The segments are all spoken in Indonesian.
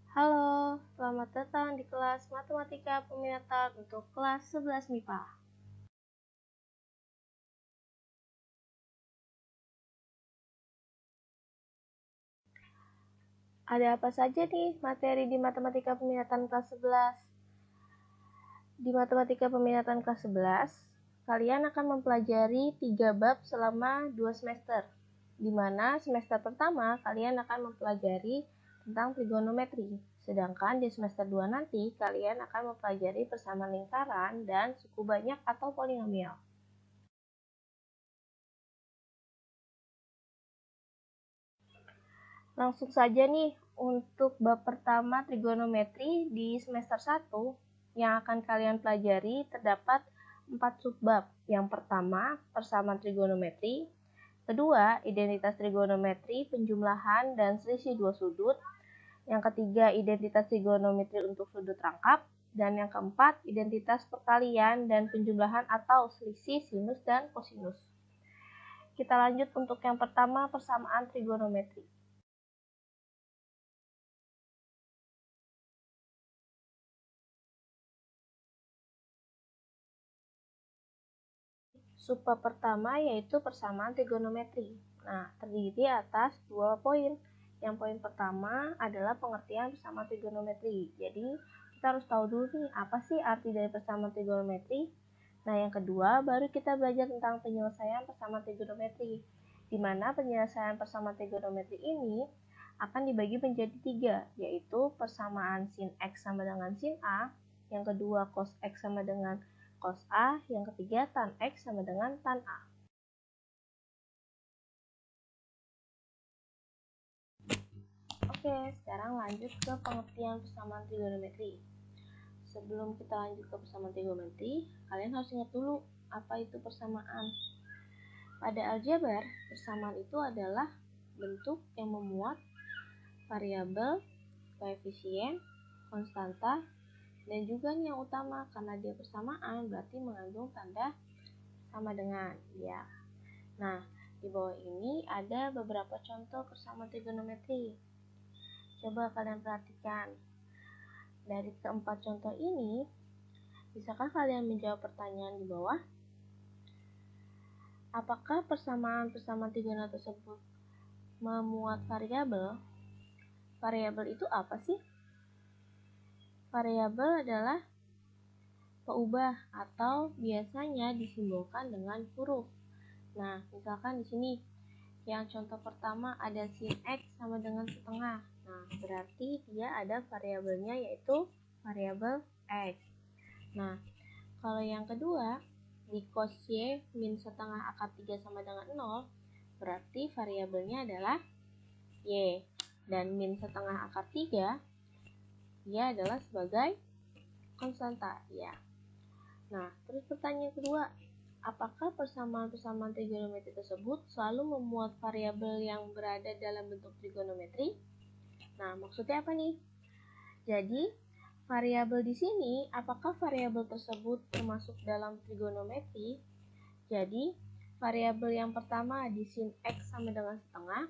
Halo, selamat datang di kelas Matematika Peminatan untuk kelas 11 MIPA. Ada apa saja nih materi di Matematika Peminatan kelas 11? Di Matematika Peminatan kelas 11, kalian akan mempelajari 3 bab selama 2 semester. Di mana semester pertama kalian akan mempelajari tentang trigonometri. Sedangkan di semester 2 nanti kalian akan mempelajari persamaan lingkaran dan suku banyak atau polinomial. Langsung saja nih untuk bab pertama trigonometri di semester 1 yang akan kalian pelajari terdapat 4 subbab. Yang pertama, persamaan trigonometri. Kedua, identitas trigonometri, penjumlahan dan selisih dua sudut. Yang ketiga, identitas trigonometri untuk sudut rangkap. Dan yang keempat, identitas perkalian dan penjumlahan atau selisih sinus dan kosinus. Kita lanjut untuk yang pertama, persamaan trigonometri. Subbab pertama yaitu persamaan trigonometri. Nah, terdiri atas 2 poin. Yang poin pertama adalah pengertian persamaan trigonometri. Jadi, kita harus tahu dulu nih, apa sih arti dari persamaan trigonometri? Nah, yang kedua, baru kita belajar tentang penyelesaian persamaan trigonometri. Di mana penyelesaian persamaan trigonometri ini akan dibagi menjadi 3, yaitu persamaan sin X sama dengan sin A, yang kedua cos X sama dengan cos A, yang ketiga tan X sama dengan tan A. Oke, sekarang lanjut ke pengertian persamaan trigonometri. Sebelum kita lanjut ke persamaan trigonometri, kalian harus ingat dulu apa itu persamaan. Pada aljabar, persamaan itu adalah bentuk yang memuat variabel, koefisien, konstanta, dan juga yang utama karena dia persamaan berarti mengandung tanda sama dengan ya. Nah, di bawah ini ada beberapa contoh persamaan trigonometri. Coba kalian perhatikan. Dari keempat contoh ini, bisakah kalian menjawab pertanyaan di bawah? Apakah persamaan trigonometri tersebut memuat variabel? Variabel itu apa sih? Variabel adalah peubah atau biasanya disimbolkan dengan huruf. Nah, misalkan di sini yang contoh pertama ada sin X sama dengan setengah. Nah, berarti dia ada variabelnya yaitu variabel X. Nah, kalau yang kedua di cos Y min setengah akar 3 sama dengan 0, berarti variabelnya adalah Y. Dan min setengah akar 3 dia adalah sebagai konstanta ya. Nah, terus pertanyaan kedua, apakah persamaan trigonometri tersebut selalu memuat variabel yang berada dalam bentuk trigonometri? Nah, maksudnya apa nih? Jadi, variabel di sini, apakah variabel tersebut termasuk dalam trigonometri? Jadi, variabel yang pertama di sin X sama dengan setengah,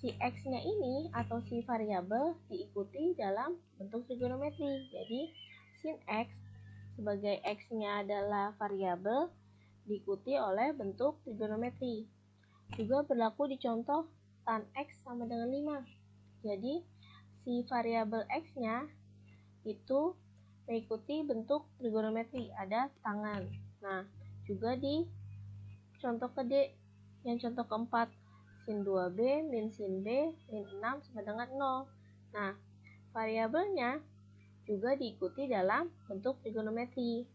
si X-nya ini atau si variabel diikuti dalam bentuk trigonometri. Jadi, sin X sebagai X-nya adalah variabel diikuti oleh bentuk trigonometri. Juga berlaku di contoh tan X sama dengan 5. Jadi, si variabel X-nya itu mengikuti bentuk trigonometri, ada tangan. Nah, juga di contoh ke-D, yang contoh keempat, sin 2B min sin B min 6 sama dengan 0. Nah, variabelnya juga diikuti dalam bentuk trigonometri.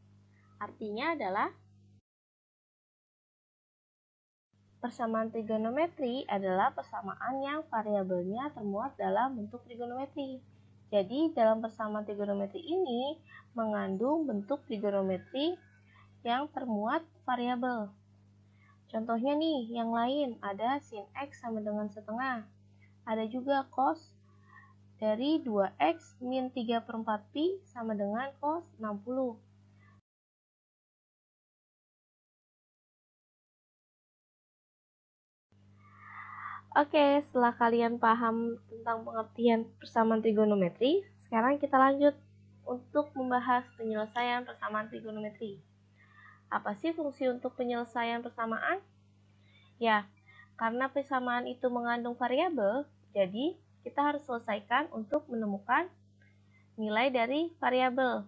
Artinya adalah persamaan trigonometri adalah persamaan yang variabelnya termuat dalam bentuk trigonometri. Jadi, dalam persamaan trigonometri ini mengandung bentuk trigonometri yang termuat variabel. Contohnya nih, yang lain ada sin X sama dengan setengah. Ada juga cos dari 2X min 3/4 pi sama dengan cos 60. Oke, setelah kalian paham tentang pengertian persamaan trigonometri, sekarang kita lanjut untuk membahas penyelesaian persamaan trigonometri. Apa sih fungsi untuk penyelesaian persamaan? Ya, karena persamaan itu mengandung variabel, jadi kita harus selesaikan untuk menemukan nilai dari variabel.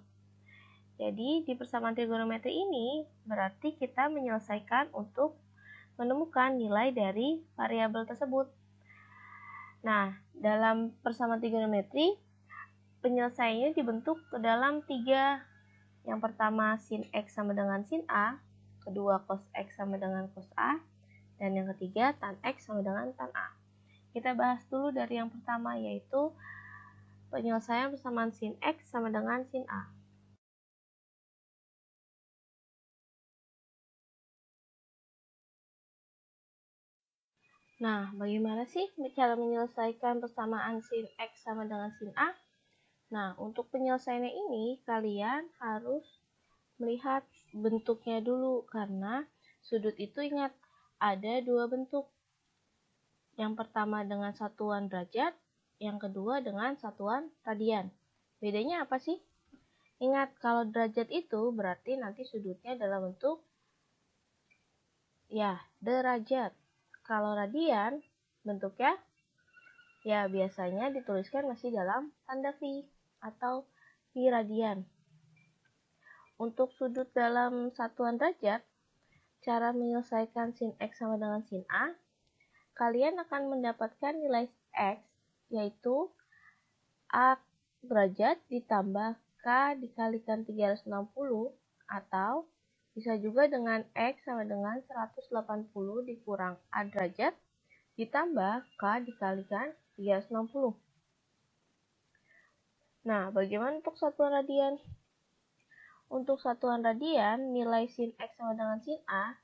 Jadi, di persamaan trigonometri ini berarti kita menyelesaikan untuk menemukan nilai dari variabel tersebut. Nah, dalam persamaan trigonometri, penyelesaiannya dibentuk ke dalam 3. Yang pertama, sin X sama dengan sin A, kedua, cos X sama dengan cos A, dan yang ketiga, tan X sama dengan tan A. Kita bahas dulu dari yang pertama, yaitu penyelesaian persamaan sin X sama dengan sin A. Nah, bagaimana sih cara menyelesaikan persamaan sin X sama dengan sin A? Nah, untuk penyelesaiannya ini, kalian harus melihat bentuknya dulu, karena sudut itu ingat, ada 2 bentuk. Yang pertama dengan satuan derajat, yang kedua dengan satuan radian. Bedanya apa sih? Ingat, kalau derajat itu berarti nanti sudutnya dalam bentuk ya derajat. Kalau radian bentuknya ya biasanya dituliskan masih dalam tanda V atau V radian. Untuk sudut dalam satuan derajat, cara menyelesaikan sin X sama dengan sin A, kalian akan mendapatkan nilai X, yaitu A derajat ditambah K dikalikan 360, atau bisa juga dengan X sama dengan 180 dikurang A derajat ditambah K dikalikan 360. Nah, bagaimana untuk satuan radian? Untuk satuan radian, nilai sin X sama dengan sin A,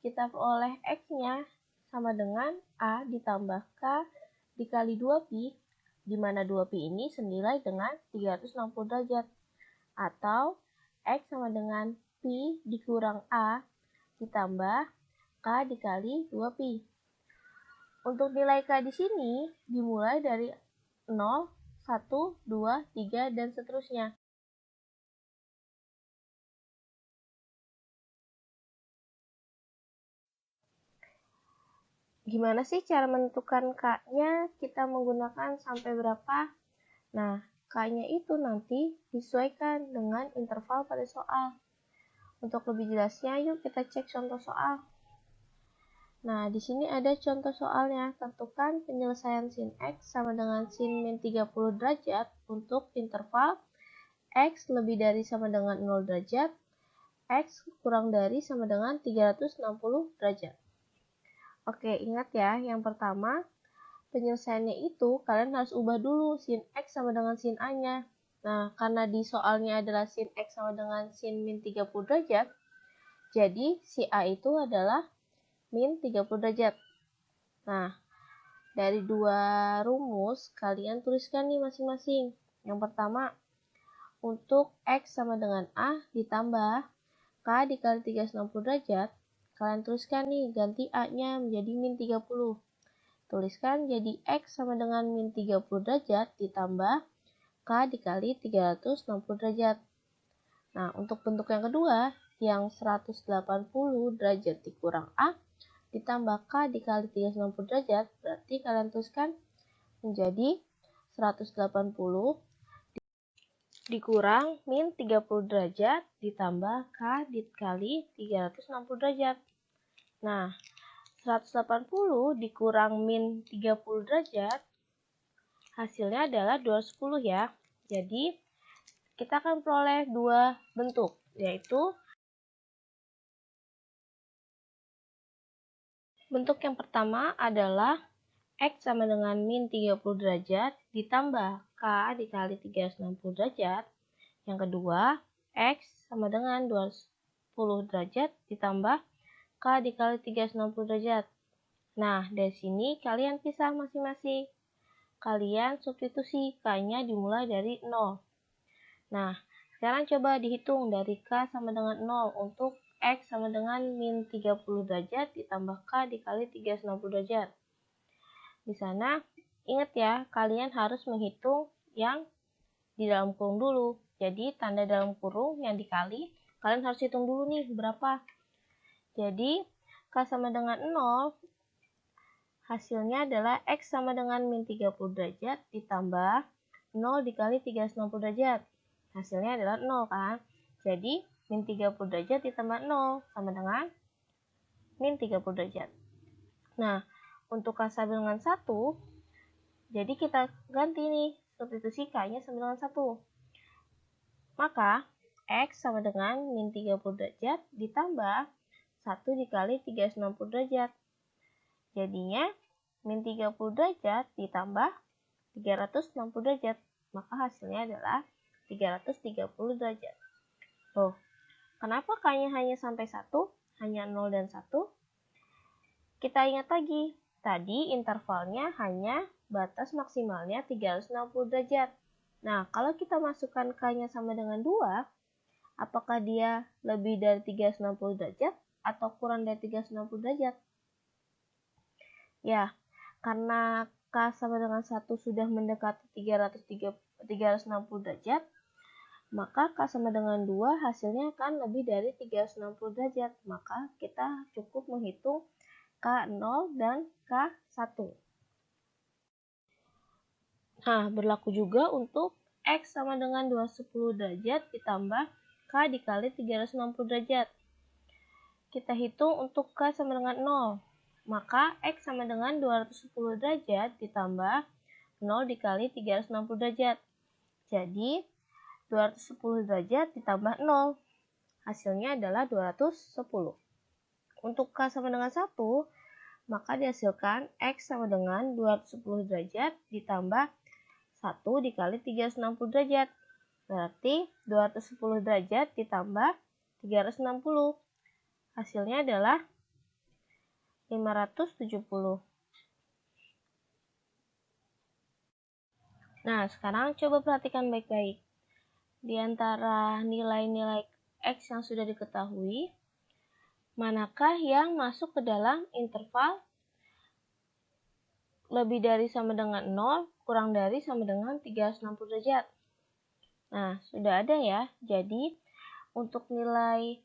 kita peroleh X-nya sama dengan A ditambah K dikali 2pi, di mana 2pi ini senilai dengan 360 derajat. Atau X sama dengan Pi dikurang A ditambah K dikali 2pi. Untuk nilai K di sini dimulai dari 0, 1, 2, 3, dan seterusnya. Gimana sih cara menentukan K-nya? Kita menggunakan sampai berapa? Nah, K-nya itu nanti disesuaikan dengan interval pada soal. Untuk lebih jelasnya, yuk kita cek contoh soal. Nah, di sini ada contoh soalnya. Tentukan penyelesaian sin X sama dengan sin min 30 derajat untuk interval X lebih dari sama dengan 0 derajat, X kurang dari sama dengan 360 derajat. Oke, ingat ya, yang pertama, penyelesaiannya itu kalian harus ubah dulu sin X sama dengan sin A-nya. Nah, karena di soalnya adalah sin X sama dengan sin min 30 derajat, jadi si A itu adalah min 30 derajat. Nah, dari 2 rumus, kalian tuliskan nih masing-masing. Yang pertama, untuk X sama dengan A ditambah K dikali 360 derajat, kalian tuliskan nih, ganti A-nya menjadi min 30. Tuliskan jadi X sama dengan min 30 derajat ditambah K dikali 360 derajat. Nah, untuk bentuk yang kedua, yang 180 derajat dikurang A ditambah K dikali 360 derajat, berarti kalian tuliskan menjadi 180 dikurang min 30 derajat ditambah K dikali 360 derajat. Nah, 180 dikurang min 30 derajat, hasilnya adalah 210 ya. Jadi, kita akan peroleh 2 bentuk, yaitu bentuk yang pertama adalah X sama dengan min 30 derajat ditambah K dikali 360 derajat. Yang kedua, X sama dengan 20 derajat ditambah K dikali 360 derajat. Nah, dari sini kalian pisah masing-masing. Kalian substitusi, K-nya dimulai dari 0. Nah, sekarang coba dihitung dari K sama dengan 0 untuk X sama dengan min 30 derajat ditambah K dikali 360 derajat. di sana ingat ya, kalian harus menghitung yang di dalam kurung dulu. Jadi tanda dalam kurung yang dikali, kalian harus hitung dulu nih berapa. Jadi K sama dengan 0, hasilnya adalah X sama dengan min 30 derajat ditambah 0 dikali 360 derajat. Hasilnya adalah 0 kan? Jadi min 30 derajat ditambah 0 sama dengan min 30 derajat. Nah, untuk K sama dengan 1, jadi kita ganti nih, substitusi K-nya sama dengan 1. Maka, X sama dengan min 30 derajat ditambah 1 dikali 360 derajat. Jadinya, min 30 derajat ditambah 360 derajat. Maka hasilnya adalah 330 derajat. Loh, kenapa K-nya hanya sampai 1? Hanya 0 dan 1? Kita ingat lagi, tadi intervalnya hanya batas maksimalnya 360 derajat. Nah, kalau kita masukkan K-nya sama dengan 2, apakah dia lebih dari 360 derajat atau kurang dari 360 derajat? Ya, karena K sama dengan 1 sudah mendekati 360 derajat, maka K sama dengan 2 hasilnya akan lebih dari 360 derajat. Maka kita cukup menghitung K0 dan K1. Nah, berlaku juga untuk X sama dengan 210 derajat ditambah K dikali 360 derajat. Kita hitung untuk K sama dengan 0. Maka X sama dengan 210 derajat ditambah 0 dikali 360 derajat. Jadi, 210 derajat ditambah 0. Hasilnya adalah 210. Untuk K sama dengan 1, maka dihasilkan X sama dengan 210 derajat ditambah 1 dikali 360 derajat. Berarti 210 derajat ditambah 360. Hasilnya adalah 570. Nah, sekarang coba perhatikan baik-baik. Di antara nilai-nilai X yang sudah diketahui, manakah yang masuk ke dalam interval lebih dari sama dengan 0, kurang dari sama dengan 360 derajat? Nah, sudah ada ya. Jadi, untuk nilai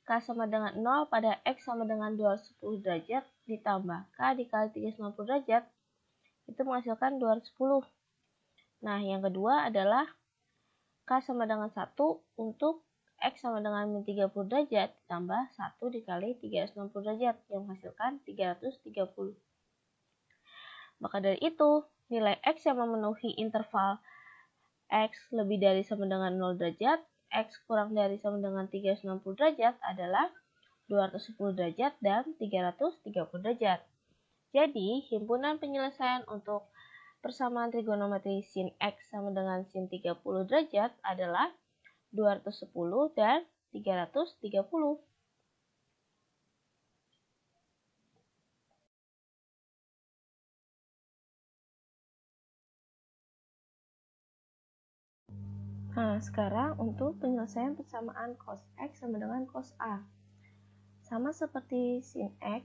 K sama dengan 0 pada X sama dengan 210 derajat ditambah K dikali 360 derajat, itu menghasilkan 210. Nah, yang kedua adalah K sama dengan 1 untuk X sama dengan min 30 derajat ditambah 1 dikali 360 derajat, yang menghasilkan 330. Maka dari itu, nilai X yang memenuhi interval X lebih dari sama dengan 0 derajat, X kurang dari sama dengan 360 derajat adalah 210 derajat dan 330 derajat. Jadi, himpunan penyelesaian untuk persamaan trigonometri sin X sama dengan sin 30 derajat adalah 210 dan 330. Nah, sekarang untuk penyelesaian persamaan cos X sama dengan cos A. Sama seperti sin X,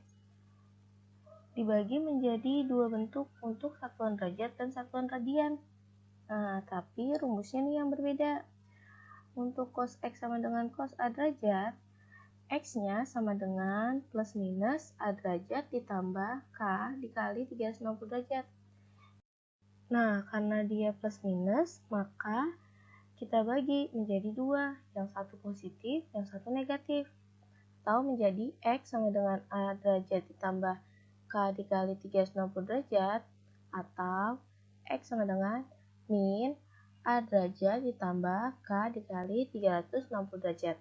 dibagi menjadi dua bentuk untuk satuan derajat dan satuan radian. Nah, tapi rumusnya nih yang berbeda. Untuk cos X sama dengan cos A derajat, X-nya sama dengan plus minus A derajat ditambah K dikali 360 derajat. Nah, karena dia plus minus, maka kita bagi menjadi dua, yang satu positif, yang satu negatif. Atau menjadi X sama dengan A derajat ditambah K dikali 360 derajat, atau X sama dengan min A derajat ditambah K dikali 360 derajat.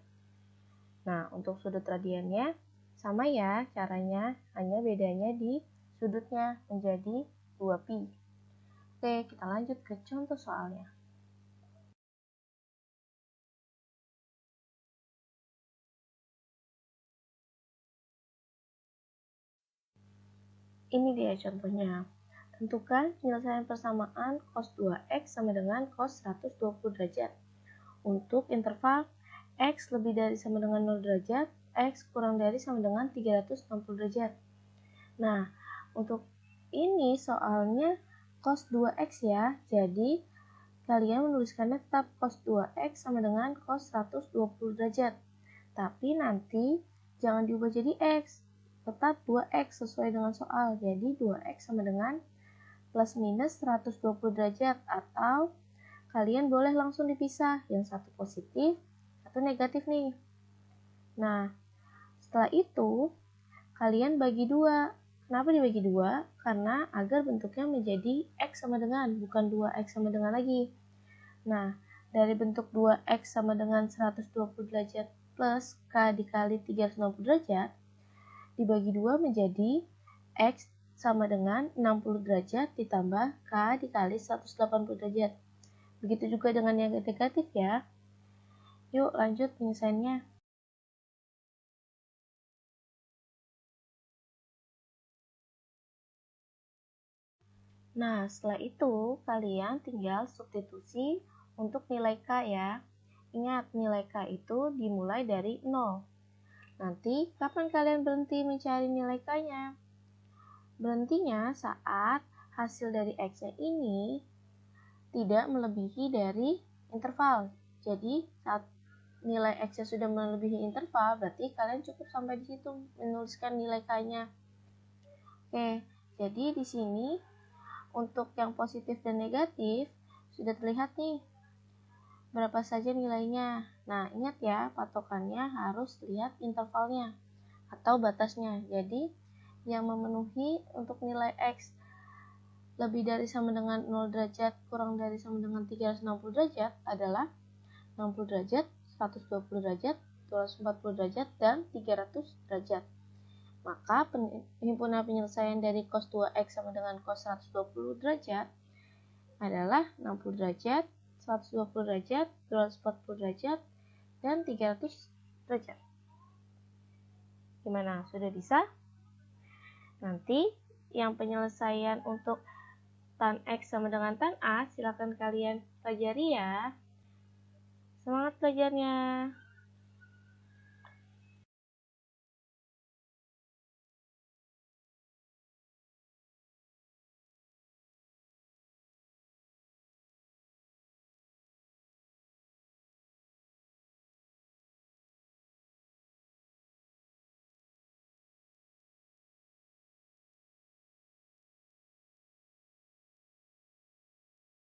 Nah, untuk sudut radiannya sama ya caranya, hanya bedanya di sudutnya menjadi 2pi. Oke, kita lanjut ke contoh soalnya. Ini dia contohnya. Tentukan penyelesaian persamaan cos 2x sama dengan cos 120 derajat. Untuk interval x lebih dari sama dengan 0 derajat, x kurang dari sama dengan 360 derajat. Nah, untuk ini soalnya cos 2x ya, jadi kalian menuliskannya tetap cos 2x sama dengan cos 120 derajat. Tapi nanti jangan diubah jadi x, tetap 2x sesuai dengan soal. Jadi 2x sama dengan plus minus 120 derajat, atau kalian boleh langsung dipisah, yang satu positif, satu negatif nih. Nah, setelah itu kalian bagi 2. Kenapa dibagi 2? Karena agar bentuknya menjadi x sama dengan, bukan 2x sama dengan lagi. Nah, dari bentuk 2x sama dengan 120 derajat plus k dikali 360 derajat, dibagi 2 menjadi x sama dengan 60 derajat ditambah k dikali 180 derajat. Begitu juga dengan yang negatif ya. Yuk lanjut penyelesaiannya. Nah, setelah itu kalian tinggal substitusi untuk nilai K ya. Ingat, nilai K itu dimulai dari 0. Nanti, kapan kalian berhenti mencari nilai K-nya? Berhentinya saat hasil dari X-nya ini tidak melebihi dari interval. Jadi, saat nilai X-nya sudah melebihi interval, berarti kalian cukup sampai di situ menuliskan nilai K-nya. Oke, jadi di sini untuk yang positif dan negatif sudah terlihat nih berapa saja nilainya. Nah, ingat ya, patokannya harus lihat intervalnya atau batasnya. Jadi, yang memenuhi untuk nilai X lebih dari sama dengan 0 derajat kurang dari sama dengan 360 derajat adalah 60 derajat, 120 derajat, 240 derajat, dan 300 derajat. Maka himpunan penyelesaian dari cos 2x sama dengan cos 120 derajat adalah 60 derajat, 120 derajat, 240 derajat, dan 300 derajat. Gimana? Sudah bisa? Nanti yang penyelesaian untuk tan X sama dengan tan A silakan kalian pelajari ya. Semangat belajarnya!